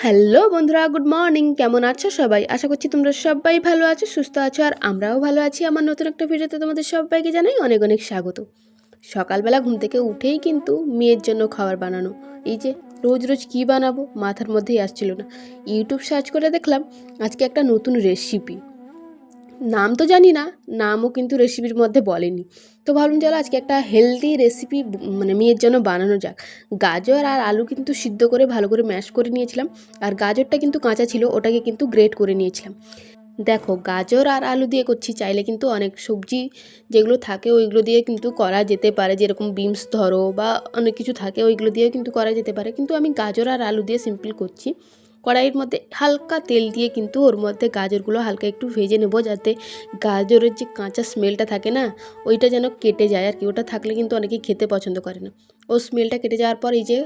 Hello বন্ধুরা, good morning. কেমন আছো সবাই? আশা করছি তোমরা সবাই ভালো আছো, সুস্থ আছো, আর আমরাও ভালো আছি। আমার নতুন একটা ভিডিওতে তোমাদের সবাইকে জানাই অনেক অনেক স্বাগত। সকালবেলা ঘুম থেকে উঠেই কিন্তু মেয়ের জন্য খাবার বানানো। এই যে রোজ রোজ কী বানাবো মাথার মধ্যেই আসছিল না। ইউটিউব সার্চ করে দেখলাম আজকে একটা নতুন রেসিপি। নাম তো জানি না, নামও কিন্তু রেসিপির মধ্যে বলেনি। তো ভাবলাম চলো আজকে একটা হেলদি রেসিপি মেয়ের জন্য বানানো যাক। গাজর আর আলু কিন্তু সিদ্ধ করে ভালো করে ম্যাশ করে নিয়েছিলাম, আর গাজরটা কিন্তু কাঁচা ছিল, ওটাকে কিন্তু গ্রেট করে নিয়েছিলাম। দেখো, গাজর আর আলু দিয়ে করছি, চাইলে কিন্তু অনেক সবজি যেগুলো থাকে ওইগুলো দিয়ে কিন্তু করা যেতে পারে, যেরকম বিনস ধরো বা অনেক কিছু থাকে ওইগুলো দিয়েও কিন্তু করা যেতে পারে, কিন্তু আমি গাজর আর আলু দিয়ে সিম্পল করছি। কড়াইয়ের মধ্যে হালকা তেল দিয়ে কিন্তু ওর মধ্যে গাজরগুলো হালকা একটু ভেজে নেব, যাতে গাজরের যে কাঁচা স্মেলটা থাকে না, ওইটা যেন কেটে যায় আর কি। ওটা থাকলে কিন্তু অনেকেই খেতে পছন্দ করে না। ও স্মেলটা কেটে যাওয়ার পর এই যে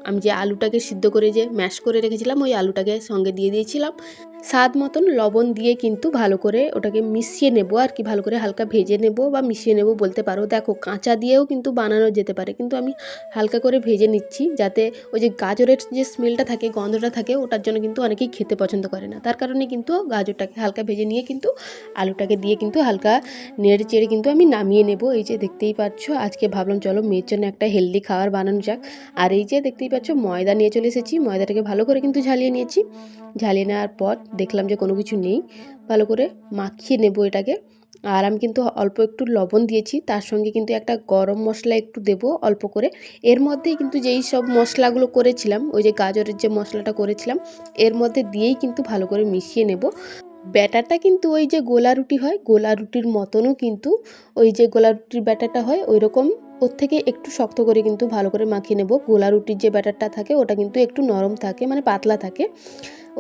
আমি যে আলুটাকে সিদ্ধ করে যে ম্যাশ করে রেখেছিলাম, ওই আলুটাকে সঙ্গে দিয়ে দিয়েছিলাম। স্বাদ মতন লবণ দিয়ে কিন্তু ভালো করে ওটাকে মিশিয়ে নেব আর কি, ভালো করে হালকা ভেজে নেব বা মিশিয়ে নেব বলতে পারো। দেখো, কাঁচা দিয়েও কিন্তু বানানো যেতে পারে, কিন্তু আমি হালকা করে ভেজে নিচ্ছি, যাতে ওই যে গাজরের যে স্মেলটা থাকে, গন্ধটা থাকে, ওটার জন্য কিন্তু অনেকেই খেতে পছন্দ করে না। তার কারণে কিন্তু গাজরটাকে হালকা ভেজে নিয়ে কিন্তু আলুটাকে দিয়ে কিন্তু হালকা নেড়ে চেড়ে কিন্তু আমি নামিয়ে নেব। এই যে দেখতেই পাচ্ছ, আজকে ভাবলাম চলো মেয়ের জন্য একটা হেলদি খাবার বানানো যাক। আর এই যে দেখতেই পাচ্ছ, ময়দা নিয়ে চলে এসেছি। ময়দাটাকে ভালো করে কিন্তু ঝালিয়ে নিয়েছি। ঝালিয়ে নেওয়ার পর দেখলাম যে কোনো কিছু নেই, ভালো করে মাখিয়ে নেব এটাকে। আর আমি কিন্তু অল্প একটু লবণ দিয়েছি, তার সঙ্গে কিন্তু একটা গরম মশলা একটু দেবো অল্প করে। এর মধ্যেই কিন্তু যেই সব মশলাগুলো করেছিলাম, ওই যে গাজরের যে মশলাটা করেছিলাম, এর মধ্যে দিয়েই কিন্তু ভালো করে মিশিয়ে নেব। ব্যাটারটা কিন্তু ওই যে গোলা রুটি হয়, গোলা রুটির মতনও কিন্তু ওই যে গোলা রুটির ব্যাটারটা হয় ওই রকম, ওর থেকে একটু শক্ত করে কিন্তু ভালো করে মাখিয়ে নেব। গোলা রুটির যে ব্যাটারটা থাকে ওটা কিন্তু একটু নরম থাকে, মানে পাতলা থাকে,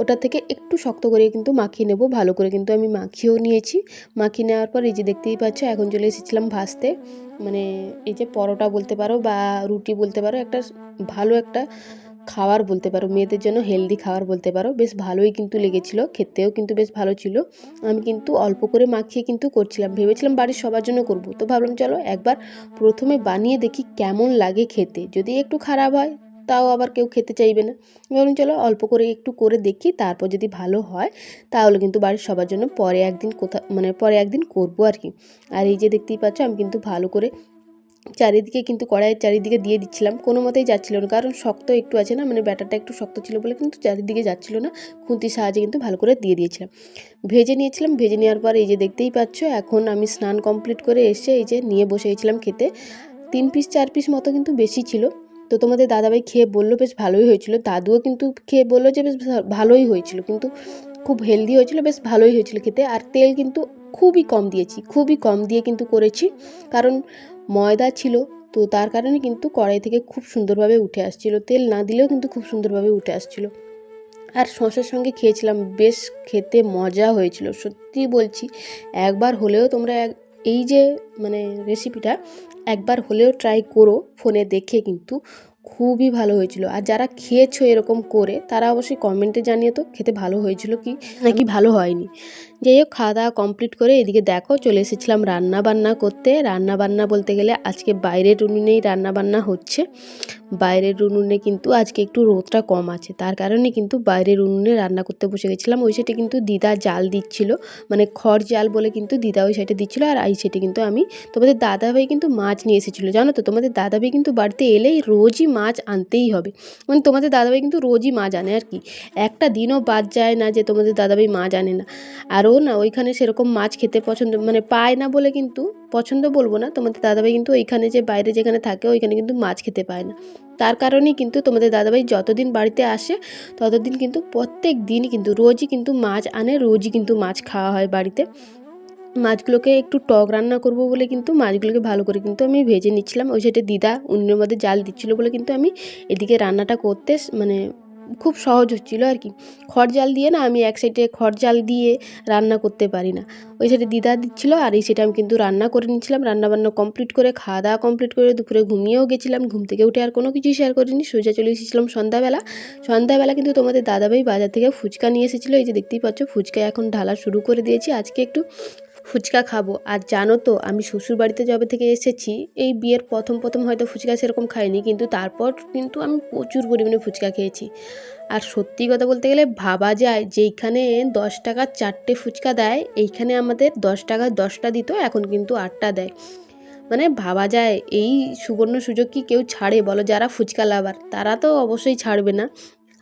ওটা থেকে একটু শক্ত করে কিন্তু মাখিয়ে নেব। ভালো করে কিন্তু আমি মাখিয়েও নিয়েছি। মাখিয়ে নেওয়ার পর এই যে দেখতেই পাচ্ছ, এখন চলে এসেছিলাম ভাজতে। মানে এই যে পরোটা বলতে পারো বা রুটি বলতে পারো, একটা ভালো একটা খাবার বলতে পারো, মেয়েদের জন্য হেলদি খাবার বলতে পারো। বেশ ভালোই কিন্তু লেগেছিল, খেতেও কিন্তু বেশ ভালো ছিল। আমি কিন্তু অল্প করে মাখিয়ে কিন্তু করছিলাম, ভেবেছিলাম বাড়ির সবার জন্য করব। তো ভাবলাম চলো একবার প্রথমে বানিয়ে দেখি কেমন লাগে খেতে, যদি একটু খারাপ হয় তাও আবার কেউ খেতে চাইবে না। ভাবলাম চলো অল্প করে একটু করে দেখি, তারপর যদি ভালো হয় তাহলে কিন্তু বাড়ির সবার জন্য পরে একদিন করবো আর কি। আর এই যে দেখতেই পাচ্ছ, আমি কিন্তু ভালো করে চারিদিকে কিন্তু কড়াইয়ের চারিদিকে দিয়ে দিচ্ছিলাম, কোনো মতেই যাচ্ছিল না, কারণ শক্ত একটু আছে না, মানে ব্যাটারটা একটু শক্ত ছিল বলে কিন্তু চারিদিকে যাচ্ছিল না। খুন্তির সাহায্যে কিন্তু ভালো করে দিয়ে দিয়েছিলাম, ভেজে নিয়েছিলাম। ভেজে নেওয়ার পর এই যে দেখতেই পাচ্ছ, এখন আমি স্নান কমপ্লিট করে এসে এই যে নিয়ে বসে গেছিলাম খেতে। 3 পিস 4 পিস মতো কিন্তু বেশি ছিল। তো তোমাদের দাদাভাই খেয়ে বললো বেশ ভালোই হয়েছিল, দাদুও কিন্তু খেয়ে বললো যে বেশ ভালোই হয়েছিল, কিন্তু খুব হেলদি হয়েছিল, বেশ ভালোই হয়েছিল খেতে। আর তেল কিন্তু খুবই কম দিয়েছি, খুবই কম দিয়ে কিন্তু করেছি, কারণ ময়দা ছিল, তো তার কারণে কিন্তু কড়াই থেকে খুব সুন্দরভাবে উঠে আসছিল। তেল না দিলেও কিন্তু খুব সুন্দরভাবে উঠে আসছিল। আর শসার সঙ্গে খেয়েছিলাম, বেশ খেতে মজা হয়েছিল, সত্যি বলছি। একবার হলেও তোমরা এই যে রেসিপিটা একবার হলেও ট্রাই করো ফোনে দেখে, কিন্তু খুবই ভালো হয়েছিল। আর যারা খেয়েছো এরকম করে তারা অবশ্যই কমেন্টে জানিয়ে তো খেতে ভালো হয়েছিল কি নাকি ভালো হয়নি। যাই হোক, খাওয়া দাওয়া কমপ্লিট করে এদিকে দেখো চলে এসেছিলাম রান্না বান্না করতে। রান্না বান্না বলতে গেলে আজকে বাইরের উনুনেই রান্না বান্না হচ্ছে। বাইরের উনুনে কিন্তু আজকে একটু রোদটা কম আছে, তার কারণে কিন্তু বাইরের উনুনে রান্না করতে বসে গেছিলাম। ওই সাইডে কিন্তু দিদা জাল দিচ্ছিল, মানে খড় জাল বলে কিন্তু দিদা ওই সাইডে দিচ্ছিলো। আর এই সাইডে কিন্তু আমি, তোমাদের দাদাভাই কিন্তু মাছ নিয়ে এসেছিলো, জানো তো তোমাদের দাদাভাই কিন্তু বাড়িতে এলেই রোজই মাছ আনতেই হবে। মানে তোমাদের দাদাভাই কিন্তু রোজই মাছ আনে আর কি, একটা দিনও বাদ যায় না যে তোমাদের দাদাভাই মাছ আনে না। আরও না ওইখানে সেরকম মাছ খেতে পছন্দ পায় না বলে কিন্তু, পছন্দ বলবো না, তোমাদের দাদাভাই কিন্তু ওইখানে যে বাইরে যেখানে থাকে ওইখানে কিন্তু মাছ খেতে পায় না। তার কারণেই কিন্তু তোমাদের দাদাভাই যতদিন বাড়িতে আসে ততদিন কিন্তু প্রত্যেক দিনই কিন্তু রোজই কিন্তু মাছ আনে, রোজই কিন্তু মাছ খাওয়া হয় বাড়িতে। মাছগুলোকে একটু টক রান্না করব বলে কিন্তু মাছগুলোকে ভালো করে কিন্তু আমি ভেজে নিচ্ছিলাম। ওই সাইডে দিদা উনুনের মধ্যে জাল দিচ্ছিলো বলে কিন্তু আমি এদিকে রান্নাটা করতে খুব সহজ হচ্ছিলো আর কি। খড় জাল দিয়ে না, আমি এক সাইডে খড় জাল দিয়ে রান্না করতে পারি না। ওই সাইডে দিদা দিচ্ছিলো আর এই সাইডে আমি কিন্তু রান্না করে নিচ্ছিলাম। রান্নাবান্না কমপ্লিট করে খাওয়া দাওয়া কমপ্লিট করে দুপুরে ঘুমিয়েও গেছিলাম। ঘুম থেকে উঠে আর কোনো কিছুই শেয়ার করিনি, সোজা চলে এসেছিলাম সন্ধ্যাবেলা। সন্ধ্যাবেলা কিন্তু তোমাদের দাদাভাই বাজার থেকে ফুচকা নিয়ে এসেছিলো। এই যে দেখতেই পাচ্ছ, ফুচকা এখন ঢালা শুরু করে দিয়েছি। আজকে একটু ফুচকা খাবো। আর জানো তো আমি শ্বশুরবাড়িতে যবে থেকে এসেছি, এই বিয়ের প্রথম হয়তো ফুচকা সেরকম খাইনি, কিন্তু তারপর কিন্তু আমি প্রচুর পরিমাণে ফুচকা খেয়েছি। আর সত্যি কথা বলতে গেলে ভাবা যায় যেইখানে 10 টাকার 4টে ফুচকা দেয়, এইখানে আমাদের 10 টাকার 10টা দিত, এখন কিন্তু 8টা দেয়। মানে ভাবা যায় এই সুবর্ণ সুযোগ কি কেউ ছাড়ে বলো? যারা ফুচকা লাভার তারা তো অবশ্যই ছাড়বে না।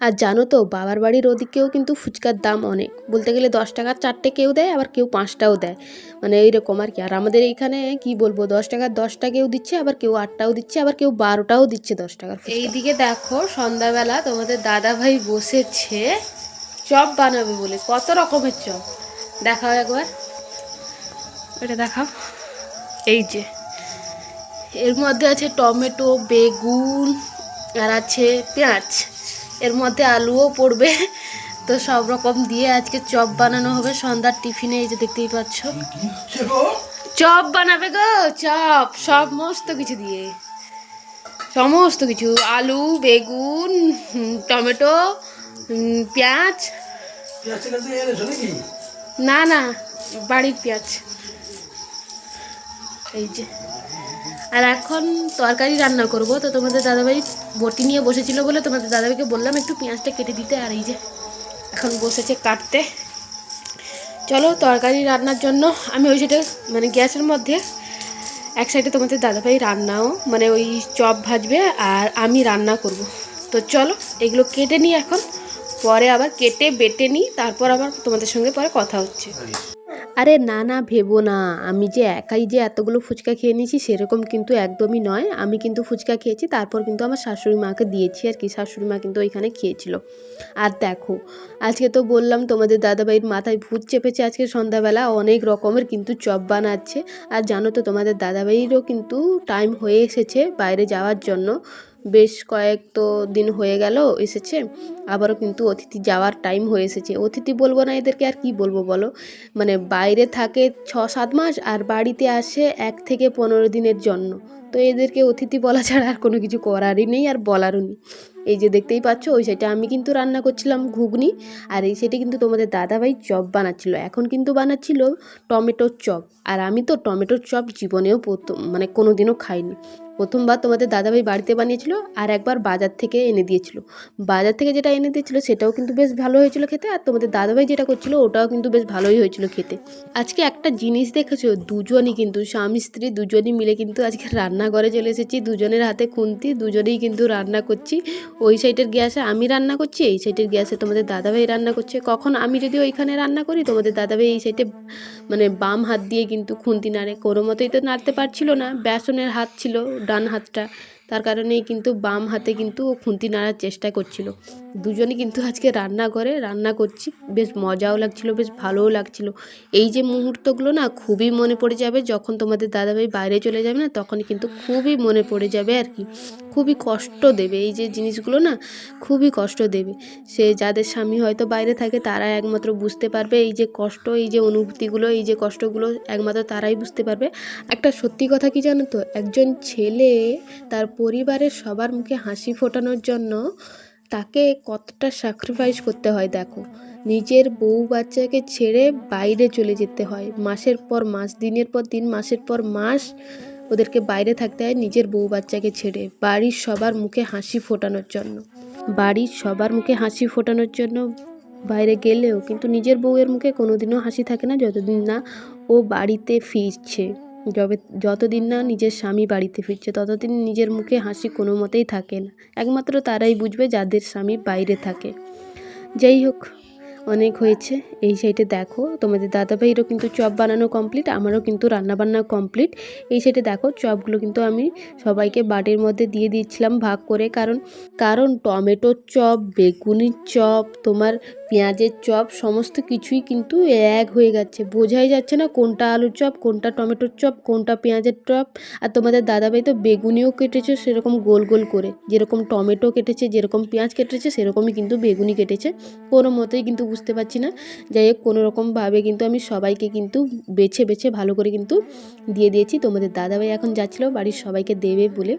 আর জানো তো বাবার বাড়ির ওদিকেও কিন্তু ফুচকার দাম অনেক, বলতে গেলে 10 টাকার 4টে কেউ দেয়, আবার কেউ 5টাও দেয়, মানে এইরকম আর কি। আর আমাদের এইখানে কি বলবো, 10 টাকার 10টা কেউ দিচ্ছে, আবার কেউ 8টাও দিচ্ছে, আবার কেউ 12টাও দিচ্ছে 10 টাকার। এইদিকে দেখো সন্ধ্যাবেলা তোমাদের দাদা ভাই বসেছে চপ বানাবে বলে, কত রকমের চপ দেখাও একবার, ওটা দেখাও। এই যে এর মধ্যে আছে টমেটো, বেগুন, আর আছে পেঁয়াজ, এর মধ্যে আলুও পড়বে। তো সব রকম দিয়ে আজকে চপ বানানো হবে সন্ধ্যার টিফিনে। এই যে দেখতেই পাচ্ছ চপ বানাবে গো, চপ সমস্ত কিছু দিয়ে, সমস্ত কিছু, আলু, বেগুন, টমেটো, পেঁয়াজ। না না, বাড়ির পেঁয়াজ। এই যে আর এখন তরকারি রান্না করব। তো তোমাদের দাদাভাই বটি নিয়ে বসেছিল বলে তোমাদের দাদাভাইকে বললাম একটু পেঁয়াজটা কেটে দিতে, আর এই যে এখন বসেছে কাটতে। চলো তরকারি রান্নার জন্য আমি ওই সাইডে মানে গ্যাসের মধ্যে এক সাইডে তোমাদের দাদাভাই রান্নাও মানে ওই চপ ভাজবে, আর আমি রান্না করব। তো চলো এগুলো কেটে নিই এখন, পরে আবার কেটে বেটে নিই, তারপর আবার তোমাদের সঙ্গে পরে কথা হচ্ছে। আরে না না, ভেবো না আমি যে একাই যে এতগুলো ফুচকা খেয়ে নিয়েছি সেরকম কিন্তু একদমই নয়। আমি কিন্তু ফুচকা খেয়েছি, তারপর কিন্তু আমার শাশুড়ি মাকে দিয়েছি আর কি, শাশুড়ি মা কিন্তু ওইখানে খেয়েছিল। আর দেখো আজকে তো বললাম তোমাদের দাদাভাইয়ের মাথায় ভূত চেপেছে, আজকে সন্ধ্যাবেলা অনেক রকমের কিন্তু চপ বানাচ্ছে। আর জানো তো তোমাদের দাদাভাইয়েরও কিন্তু টাইম হয়ে এসেছে বাইরে যাওয়ার জন্য, বেশ কয়েক তো দিন হয়ে গেল এসেছে, আবারও কিন্তু অতিথি যাওয়ার টাইম হয়ে এসেছে। অতিথি বলবো না এদেরকে, আর কি বলবো বলো, মানে বাইরে থাকে 6-7 মাস আর বাড়িতে আসে 1 থেকে 15 দিনের জন্য। তো এদেরকে অতিথি বলা ছাড়া আর কোনো কিছু করারই নেই আর বলারও নেই। এই যে দেখতেই পাচ্ছ ওই সাইডে আমি কিন্তু রান্না করছিলাম ঘুগনি, আর এই সাইডে কিন্তু তোমাদের দাদাভাই চপ বানাচ্ছিল, এখন কিন্তু বানাচ্ছিল টমেটোর চপ। আর আমি তো টমেটোর চপ জীবনেও মানে কোনো দিনও খাইনি। প্রথমবার তোমাদের দাদাভাই বাড়িতে বানিয়েছিল, আর একবার বাজার থেকে এনে দিয়েছিল। বাজার থেকে যেটা এনে দিয়েছিল সেটাও কিন্তু বেশ ভালো হয়েছিল খেতে, আর তোমাদের দাদাভাই যেটা করছিল ওটাও কিন্তু বেশ ভালোই হয়েছিল খেতে। আজকে একটা জিনিস দেখেছো, দুজনই কিন্তু স্বামী স্ত্রী দুজনই মিলে কিন্তু আজকে রান্নাঘরে চলে এসেছি, দুজনের হাতে খুন্তি, দুজনেই কিন্তু রান্না করছি। ওই সাইডের গ্যাসে আমি রান্না করছি, এই সাইডের গ্যাসে তোমাদের দাদাভাই রান্না করছে। কখন আমি যদি ওইখানে রান্না করি, তোমাদের দাদাভাই এই সাইডে মানে বাম হাত দিয়ে কিন্তু খুন্তি নাড়ে, কোনো মতেই তো নাড়তে পারছিল না, বেসনের হাত ছিল ডান হাতটা, তার কারণেই কিন্তু বাম হাতে কিন্তু ও খুন্তি নাড়ার চেষ্টা করছিল। দুজনে কিন্তু আজকে রান্নাঘরে রান্না করছি, বেশ মজাও লাগছিল, বেশ ভালোও লাগছিল। এই যে মুহূর্তগুলো না খুবই মনে পড়ে যাবে, যখন তোমাদের দাদাভাই বাইরে চলে যাবে না তখন কিন্তু খুবই মনে পড়ে যাবে আর কি, খুবই কষ্ট দেবে এই যে জিনিসগুলো না, খুবই কষ্ট দেবে। সে যাদের স্বামী হয়তো বাইরে থাকে তারা একমাত্র বুঝতে পারবে এই যে কষ্ট, এই যে অনুভূতিগুলো, এই যে কষ্টগুলো একমাত্র তারাই বুঝতে পারবে। একটা সত্যি কথা কি জানো তো, একজন ছেলে তার পরিবারের সবার মুখে হাসি ফোটানোর জন্য তাকে কতটা স্যাক্রিফাইস করতে হয় দেখো। নিজের বউ বাচ্চাকে ছেড়ে বাইরে চলে যেতে হয়, মাসের পর মাস, দিনের পর দিন, মাসের পর মাস ওদেরকে বাইরে থাকতে হয় নিজের বউ বাচ্চাকে ছেড়ে, বাড়ির সবার মুখে হাসি ফোটানোর জন্য। বাড়ির সবার মুখে হাসি ফোটানোর জন্য বাইরে গেলেও কিন্তু নিজের বউয়ের মুখে কোনোদিনও হাসি থাকে না যতদিন না ও বাড়িতে ফিরছে। যতদিন না নিজের স্বামী বাড়িতে ফিরছে ততদিন নিজের মুখে হাসি কোনো মতেই থাকে না, একমাত্র তারাই বুঝবে যাদের স্বামী বাইরে থাকে। যাই হোক, অনেক হয়েছে। এই সাইডে দেখো তোমাদের দাদাভাইয়েরও কিন্তু চপ বানানো কমপ্লিট, আমারও কিন্তু রান্নাবান্না কমপ্লিট। এই সাইডে দেখো চপগুলো কিন্তু আমি সবাইকে বাটির মধ্যে দিয়ে দিচ্ছিলাম ভাগ করে, কারণ কারণ টমেটোর চপ, বেগুনির চপ, তোমার পেঁয়াজের চপ, সমস্ত কিছুই কিন্তু এক হয়ে যাচ্ছে, বোঝাই যাচ্ছে না কোনটা আলুর চপ, কোনটা টমেটোর চপ, কোনটা পেঁয়াজের চপ। আর তোমাদের দাদাভাই তো বেগুনিও কেটেছে সেরকম গোল গোল করে, যেরকম টমেটো কেটেছে, যেরকম পেঁয়াজ কেটেছে সেরকমই কিন্তু বেগুনি কেটেছে, কোনো মতেই কিন্তু বুঝতে পারছি না। যাই হোক কোনোরকমভাবে কিন্তু আমি সবাইকে কিন্তু বেছে বেছে ভালো করে কিন্তু দিয়ে দিয়েছি। তোমাদের দাদাভাই এখন যাচ্ছিলো বাড়ির সবাইকে দেবে বলে,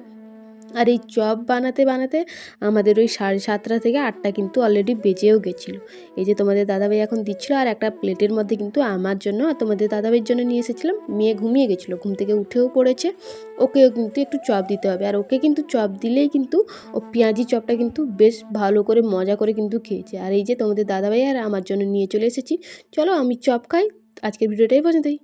আর এই চপ বানাতে বানাতে আমাদের ওই 7:30 থেকে 8টা কিন্তু অলরেডি বেজেও গেছিলো। এই যে তোমাদের দাদাভাই এখন দিচ্ছিলো, আর একটা প্লেটের মধ্যে কিন্তু আমার জন্য আর তোমাদের দাদাভাইয়ের জন্য নিয়ে এসেছিলাম। মেয়ে ঘুমিয়ে গেছিলো, ঘুম থেকে উঠেও পড়েছে, ওকেও কিন্তু একটু চপ দিতে হবে। আর ওকে কিন্তু চপ দিলেই কিন্তু ও পেঁয়াজি চপটা কিন্তু বেশ ভালো করে মজা করে কিন্তু খেয়েছে। আর এই যে তোমাদের দাদাভাই আর আমার জন্য নিয়ে চলে এসেছি। চলো আমি চপ খাই। আজকের ভিডিওটাই পর্যন্তই।